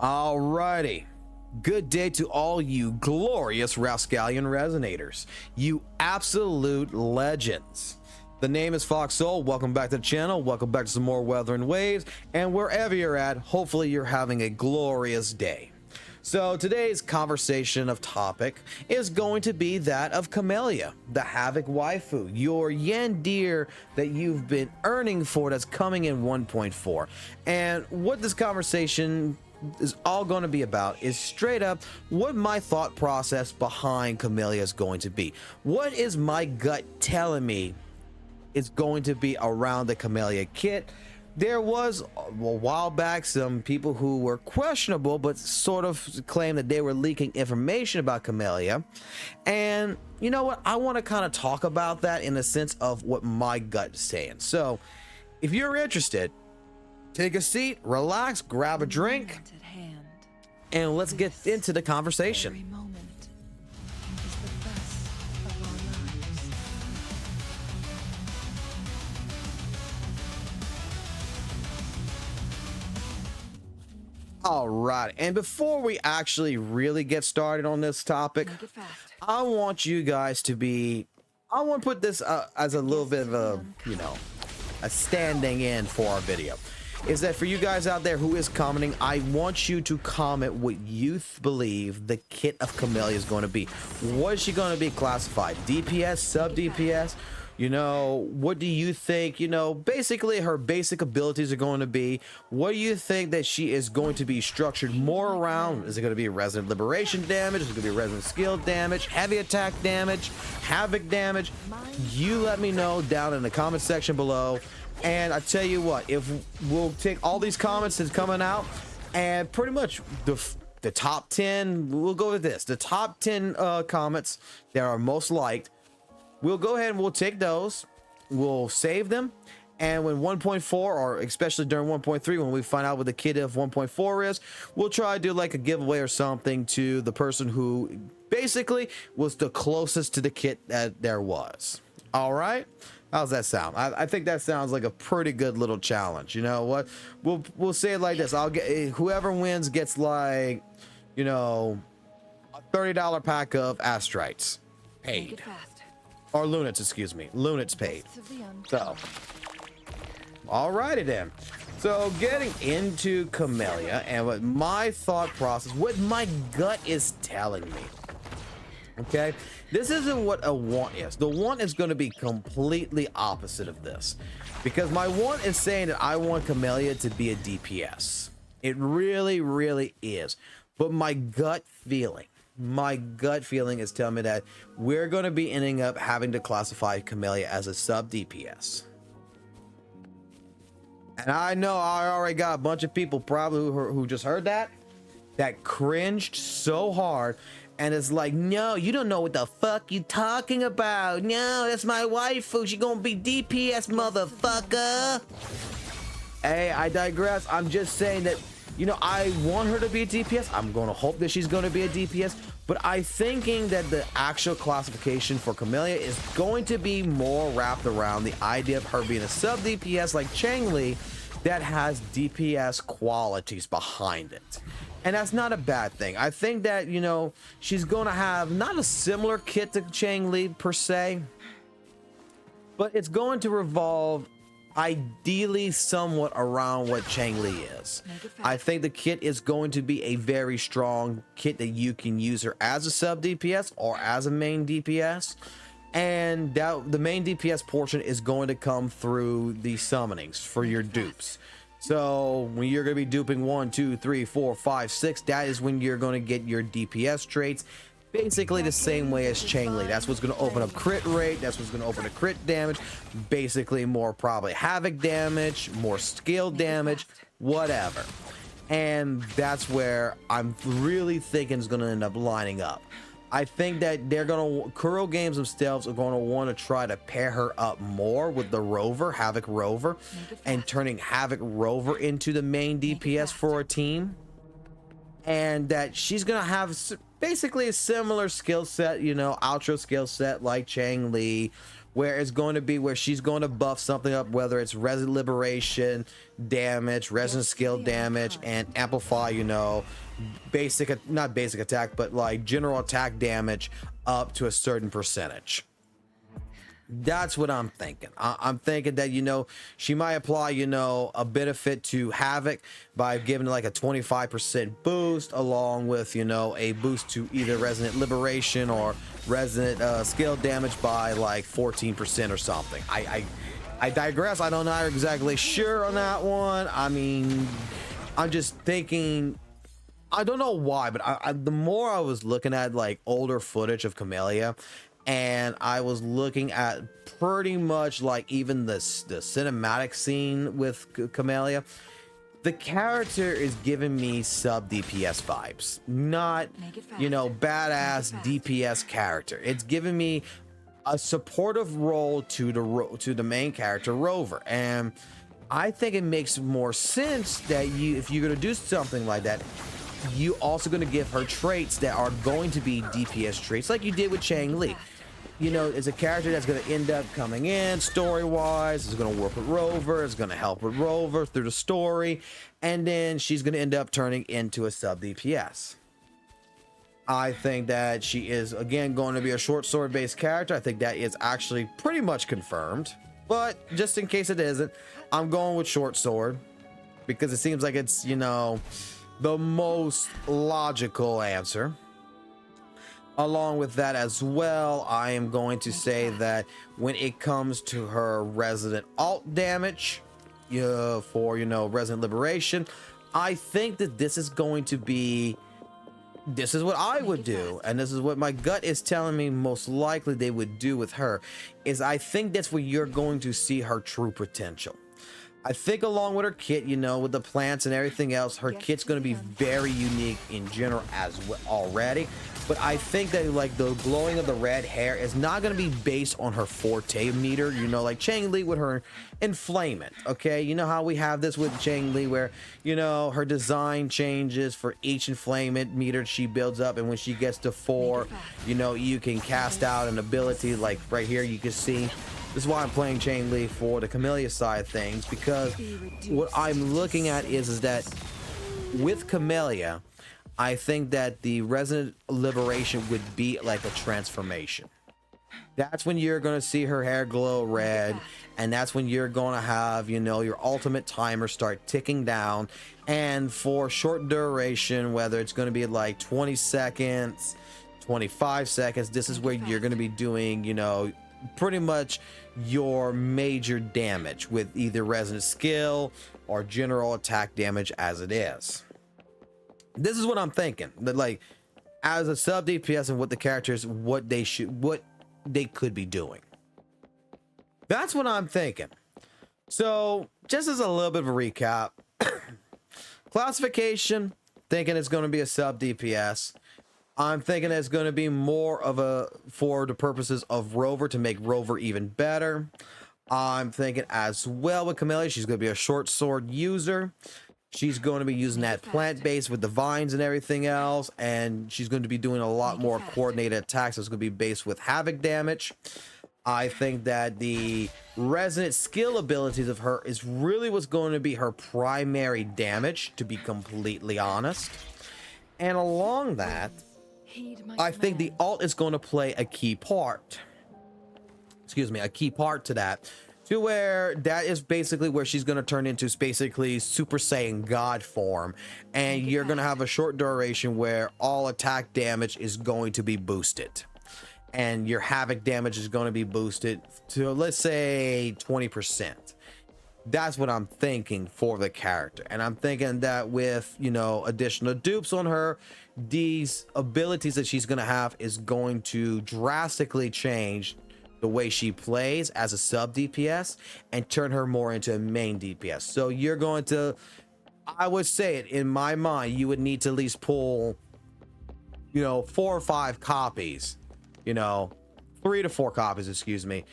Alrighty. Good day to all you glorious Rascallion Resonators, you absolute legends. The name is FOXSOL. Welcome back to the channel. Welcome back to some more Wuthering Waves, and wherever you're at, hopefully you're having a glorious day. So today's conversation of topic is going to be that of Camellya, the Havoc Waifu, your yen deer that you've been earning for that's coming in 1.4. And what this conversation is all going to be about is straight up what my thought process behind Camellya is going to be. What is my gut telling me is going to be around the Camellya kit? There was a while back some people who were questionable but sort of claimed that they were leaking information about Camellya, and you know what, I want to kind of talk about that in the sense of what my gut is saying. So if you're interested, take a seat, relax, grab a drink, and let's get into the conversation. All right, and before we actually really get started on this topic, I want you guys to be, I want to put this as a little bit of a, you know, a standing in for our video. Is that for you guys out there who is commenting, I want you to comment what you believe the kit of Camellya is going to be. What is she going to be classified? DPS, sub DPS? You know, what do you think, you know, basically her basic abilities are going to be? What do you think that she is going to be structured more around? Is it going to be resident liberation damage? Is it going to be resident skill damage, heavy attack damage, havoc damage? You let me know down in the comment section below. And I tell you what, if we'll take all these comments that's coming out, and pretty much the top 10, we'll go with this, the top 10 comments that are most liked, we'll go ahead and we'll take those, we'll save them, and when 1.4, or especially during 1.3, when we find out what the kit of 1.4 is, we'll try to do like a giveaway or something to the person who basically was the closest to the kit that there was. All right, how's that sound? I think that sounds like a pretty good little challenge. You know what, we'll say it like this, I'll get, whoever wins gets, like, you know, a $30 pack of astrites paid. Or Lunets, excuse me. Lunets paid. So, alrighty then. So, getting into Camellya and what my thought process, what my gut is telling me. Okay, this isn't what a want is. The want is going to be completely opposite of this, because my want is saying that I want Camellya to be a DPS. It really, really is. But my gut feeling is telling me that we're going to be ending up having to classify Camellya as a sub DPS. And I know I already got a bunch of people probably who just heard that cringed so hard, and it's like, no, you don't know what the fuck you talking about. No, that's my waifu, she gonna be DPS, motherfucker. Hey, I digress. I'm just saying that, you know, I want her to be a DPS. I'm going to hope that she's going to be a DPS. But I'm thinking that the actual classification for Camellya is going to be more wrapped around the idea of her being a sub DPS like Changli that has DPS qualities behind it. And that's not a bad thing. I think that, you know, she's going to have not a similar kit to Changli per se, but it's going to revolve ideally somewhat around what Changli is. I think the kit is going to be a very strong kit that you can use her as a sub DPS or as a main DPS, and that the main DPS portion is going to come through the summonings for your dupes. So when you're going to be duping 1, 2, 3, 4, 5, 6, that is when you're going to get your DPS traits. Basically the same way as Changli. That's what's going to open up crit rate. That's what's going to open up crit damage. Basically more probably havoc damage, more skill damage, whatever. And that's where I'm really thinking is going to end up lining up. I think that they're going to, Kuro Games themselves are going to want to try to pair her up more with the Rover, Havoc Rover, and turning Havoc Rover into the main DPS for a team. And that she's going to have basically a similar skill set, you know, outro skill set like Changli where it's going to be where she's going to buff something up, whether it's resident liberation damage, resident skill damage, and amplify, you know, basic, not basic attack, but like general attack damage up to a certain percentage. That's what I'm thinking. I'm thinking that, you know, she might apply, you know, a benefit to Havoc by giving like a 25% boost, along with, you know, a boost to either Resident Liberation or Resident skill damage by like 14% or something. I digress. I don't know exactly sure on that one. I mean, I'm just thinking, I don't know why, but the more I was looking at like older footage of Camellya, and I was looking at pretty much like even the cinematic scene with Camellya, the character is giving me sub DPS vibes, not, you know, badass DPS character. It's giving me a supportive role to the main character Rover, and I think it makes more sense that if you're gonna do something like that, you also going to give her traits that are going to be DPS traits, like you did with Chang-Li. You know, it's a character that's going to end up coming in story-wise, is going to work with Rover, is going to help with Rover through the story, and then she's going to end up turning into a sub DPS. I think that she is, again, going to be a short sword-based character. I think that is actually pretty much confirmed, but just in case it isn't, I'm going with short sword, because it seems like it's, you know, the most logical answer. Along with that as well, I am going to say that when it comes to her resident alt damage for, you know, resident liberation, I think that this is going to be, this is what I would do, and this is what my gut is telling me most likely they would do with her, is I think that's where you're going to see her true potential. I think along with her kit, you know, with the plants and everything else, her kit's going to be very unique in general as well already. But I think that like the glowing of the red hair is not going to be based on her forte meter, you know, like Chang-Li with her enflamement. Okay, you know how we have this with Chang-Li where, you know, her design changes for each enflamement meter she builds up, and when she gets to 4, you know, you can cast out an ability like right here. You can see. This is why I'm playing Chang-Li for the Camellya side of things, because what I'm looking at is that with Camellya, I think that the Resident Liberation would be like a transformation. That's when you're going to see her hair glow red, and that's when you're going to have, you know, your ultimate timer start ticking down, and for short duration, whether it's going to be like 20 seconds, 25 seconds, this is where you're going to be doing, you know, pretty much your major damage with either resident skill or general attack damage as it is. This is what I'm thinking, that like as a sub DPS and what the characters, what they could be doing. That's what I'm thinking. So just as a little bit of a recap, classification, thinking it's going to be a sub DPS. I'm thinking it's going to be more of a, for the purposes of Rover, to make Rover even better. I'm thinking as well with Camellya, she's going to be a short sword user. She's going to be using that plant base with the vines and everything else, and she's going to be doing a lot more coordinated attacks. It's going to be based with Havoc damage. I think that the resident skill abilities of her is really what's going to be her primary damage, to be completely honest. And along that, I think the alt is going to play a key part. Excuse me, a key part to that. To where that is basically where she's going to turn into basically Super Saiyan God form. And you're going to have a short duration where all attack damage is going to be boosted. And your Havoc damage is going to be boosted to, let's say, 20%. That's what I'm thinking for the character. And I'm thinking that with, you know, additional dupes on her, these abilities that she's going to have is going to drastically change the way she plays as a sub DPS and turn her more into a main DPS. So you're going to, I would say it in my mind, you would need to at least pull, you know, 4 or 5 copies, you know, 3 to 4 copies, excuse me,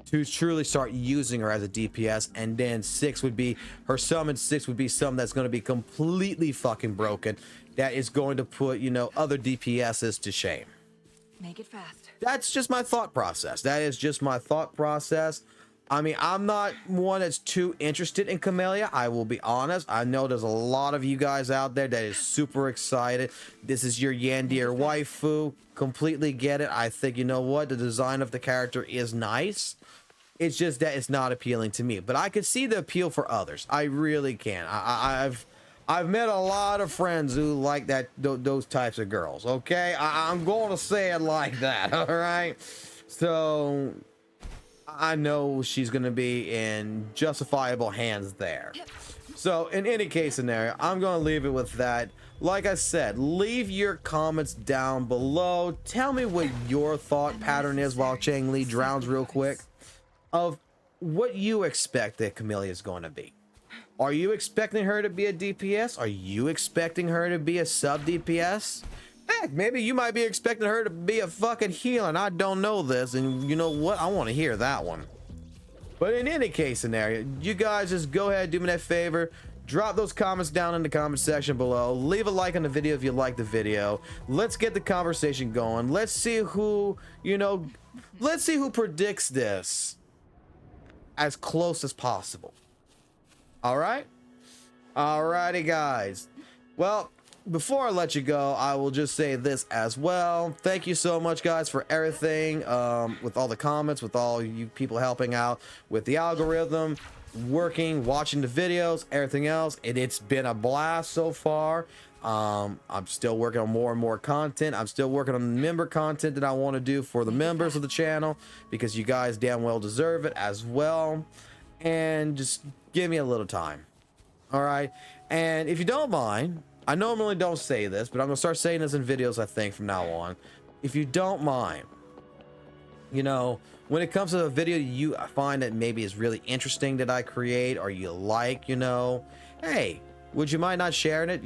to truly start using her as a DPS. And then 6 would be her summon. 6 would be something that's going to be completely fucking broken, that is going to put, you know, other DPSs to shame. Make it fast. That's just my thought process. That is just my thought process. I mean, I'm not one that's too interested in Camellya. I will be honest. I know there's a lot of you guys out there that is super excited. This is your Yandere waifu. Completely get it. I think, you know what? The design of the character is nice. It's just that it's not appealing to me. But I could see the appeal for others. I really can. I've met a lot of friends who like those types of girls. Okay, I'm going to say it like that. All right. So I know she's going to be in justifiable hands there. So in any case scenario, I'm going to leave it with that. Like I said, leave your comments down below. Tell me what your thought pattern is while Chang Li drowns real quick, of what you expect that Camellya is going to be. Are you expecting her to be a DPS? Are you expecting her to be a sub DPS? Heck, maybe you might be expecting her to be a fucking healer, and I don't know this, and you know what? I want to hear that one. But in any case scenario, you guys just go ahead, do me that favor. Drop those comments down in the comment section below. Leave a like on the video if you like the video. Let's get the conversation going. Let's see who, let's see who predicts this as close as possible. All right? Alrighty, guys. Well, before I let you go, I will just say this as well. Thank you so much, guys, for everything, with all the comments, with all you people helping out with the algorithm, working, watching the videos, everything else. It's been a blast so far. I'm still working on more and more content. I'm still working on the member content that I want to do for the members of the channel, because you guys damn well deserve it as well. And just give me a little time. All right? And if you don't mind, I normally don't say this, but I'm gonna start saying this in videos, I think, from now on. If you don't mind, when it comes to a video you find that maybe is really interesting that I create, or you like, hey, would you mind not sharing it?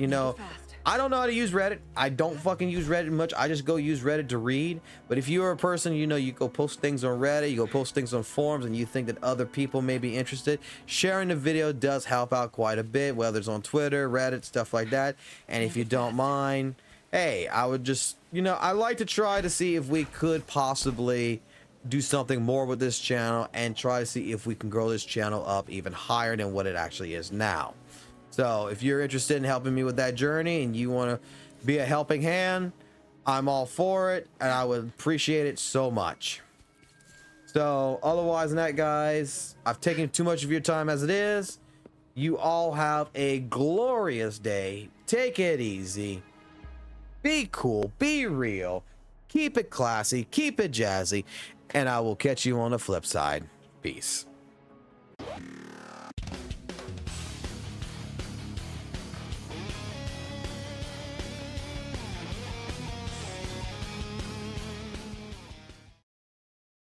I don't know how to use Reddit. I don't fucking use Reddit much. I just go use Reddit to read. But if you're a person, you go post things on Reddit, you go post things on forums, and you think that other people may be interested, sharing the video does help out quite a bit, whether it's on Twitter, Reddit, stuff like that. And if you don't mind, hey, I would just, I like to try to see if we could possibly do something more with this channel, and try to see if we can grow this channel up even higher than what it actually is now. So if you're interested in helping me with that journey and you want to be a helping hand, I'm all for it, and I would appreciate it so much. So otherwise than that, guys, I've taken too much of your time as it is. You all have a glorious day. Take it easy. Be cool. Be real. Keep it classy. Keep it jazzy. And I will catch you on the flip side. Peace.